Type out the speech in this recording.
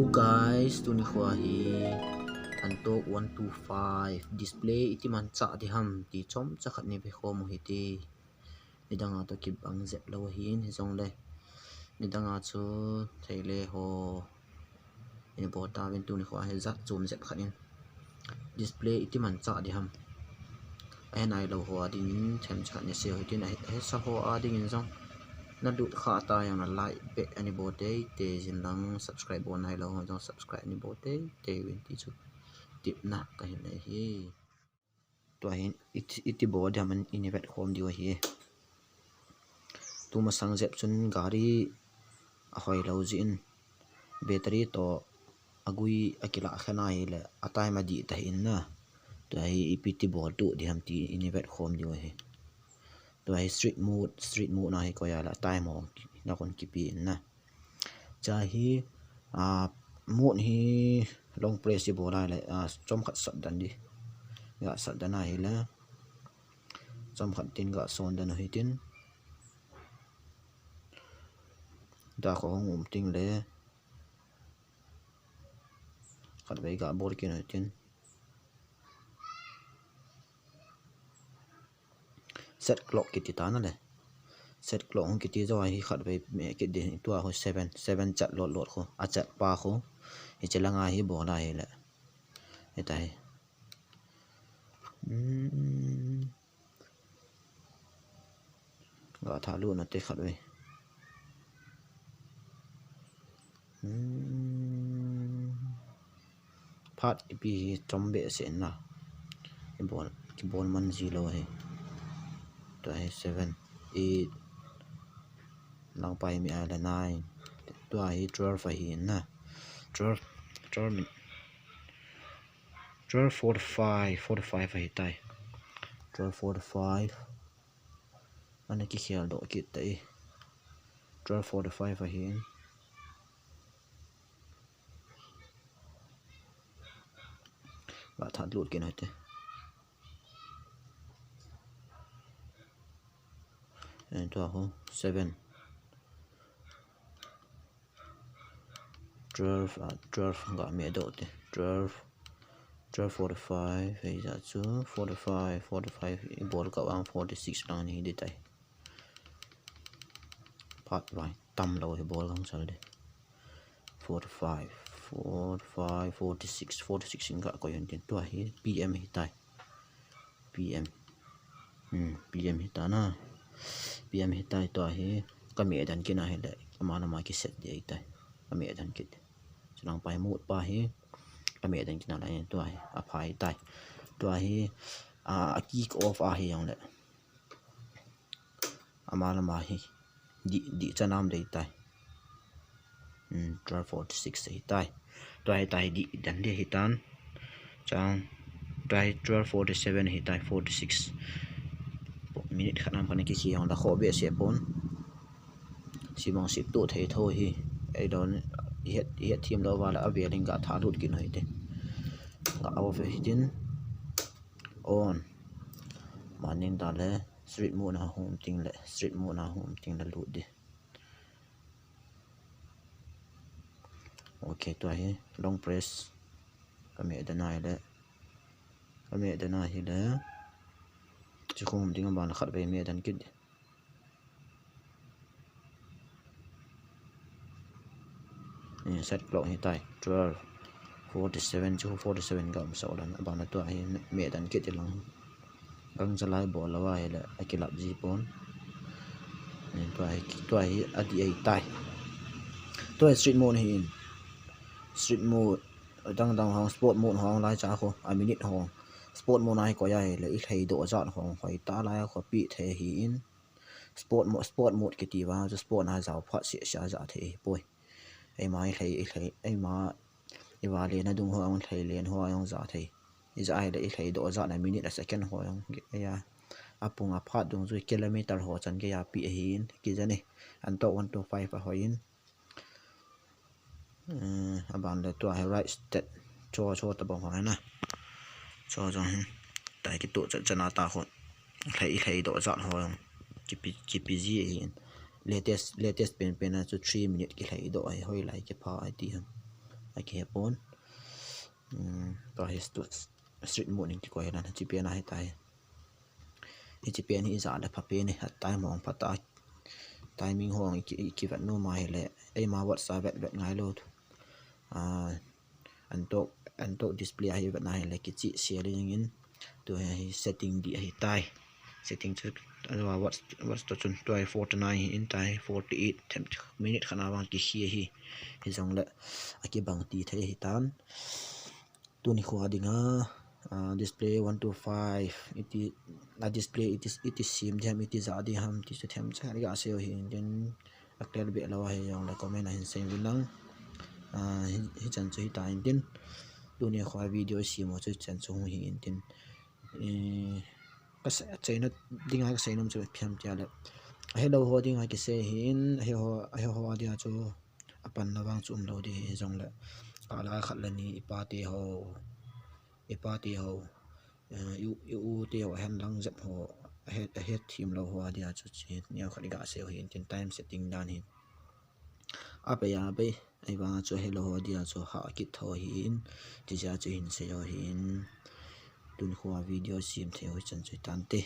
Hello guys, tu ni khwa hi Ntorg-125 display iti man cha di ham ti chom chakhat ni be khom hi ti nidanga to kip ang zep lo hin hi zong le nidanga chu theile ho in bota vin tu ni khwa he zat zoom zep khanin display iti man cha di ham ai nai lo ho adin them chakhat ni se ho tin ai sa ho ading in zong na dut kha ta yang na like be ani bote te jin lang subscribe bon hai lo jong subscribe ni bote te win ti chu tip na ka hin nei hi to hin iti bo da man in vet khom di wa hi tu ma sang jep chun gari a hoi lo jin battery to agui akila khana hi le atai ma di ta hin na to hi ipiti bo tu di ham ti in vet khom di wa hi to hi street mode na hi ko ya la time ho na kon kipi na cha hi mode hi long press di bo la le chom khat sat dan di ga sat dan hi la chom khat tin ga son dan hi tin da ko ngum ting le khat bai ga bor kin hi tin set clock kiti ta na le set clock hong kiti zo hi khat bai me ki de tu ho 7 chat lot kho a chat pa kho hi chelanga hi bo la hi le etai ga Thadou na te khat bai phat pi chombe se na ki bon man zero hai to hai 7 8 lang pai mi ala 9 to hai 12 hi na 12 45 hi tai 12:45 ana ki khial do ki tai 12:45 hi ba that lut kin hate and to ho 7 12 ga me do te 12:45 hay za chu 45 bol ka 46 lang ni di tai pat vai tam lo he bol gang sal de 46 inga ko yon tin to hi pm hi tai pm hi ta na pm hi tai to hi ka me dan kina he le amana ma ki set de tai ka me dan kit chulang pai mut pa hi ka me dan kina la yen to hi a phai tai to hi a kick off a hi yang le amana ma hi di chanam de tai 12:46 hi tai to hi tai di dan de hi tan chang tai 12:47 hi tai 46 minute khanam kan ki khiang la kho be se pon simong sip tu thei tho hi ai don hiat thim lo wala abeling ga Thadou kin hoi te ga off hin on manin da le street mo na home ting le lu de okay to hi long press kame da na hi le chu khum ding ba na khat be me dan kit set clock hi tai 12:47 chu 47 gam so lan ba na to hi me dan kit lang gang jalai bo lawa hi le akilap ji pon nen to hi adi ai tai to street mode hi street mode dang hong sport mode hong lai cha kho a minute hong sport mode nai ko ya le i thei do zat hong hoi ta lai kho pi the hi in sport mode ki ti wa jo sport na jaw pha se sha ja the poi ai mai ai ma i wa le na dung ho ang thei len ho ang za thei i za ai le i thei do za na minute a second ho yang ya apung a phat dung zu kilometer ho chan ke ya pi hin ki jani Ntorg-125 a hoin aban le to hai right step cho ta bang ha na cho jong tai ki to chana ta ho thei do za ho yang ki ji latest pen chu 3 minute ki thei do ai hoi lai ki pha ai ti ham ai ke pon to hi street morning ki ko helan chi pian ai tai chi pian hi za le pha pe ni hat tai mong phata timing hong ki vat no mai le ai ma whatsapp vet ngai lo an to display hi vat nai le ki chi sharing in to hi setting di hi tai setting chu what's to chun to 49 in tai 48 minute khana wang ki hi jong le aki bang ti the hi tan tu ni khwa dinga display 125 display it is sim jam it is adi ham ti se them cha ga se hi den aktel be lawa hi yong la comment hin sem binang hi chan chu hi ta in tin tu ni khwa video sim mo chu chan chu hi in tin ka se chaina dinga ka se nom chu phiam tia le hello ho dinga ki se hin he ho adia chu apan lawang chum lo di jong le ala khat la ni ipati ho u te ho han lang zap ho he team lo ho adia chu chi nia khali ga se ho in tin time setting dan hin ape ya be ai wa chu hello ho adia chu ha ki tho hin ti ja chu hin se ho hin tun khwa video sim the ho chan chu tan te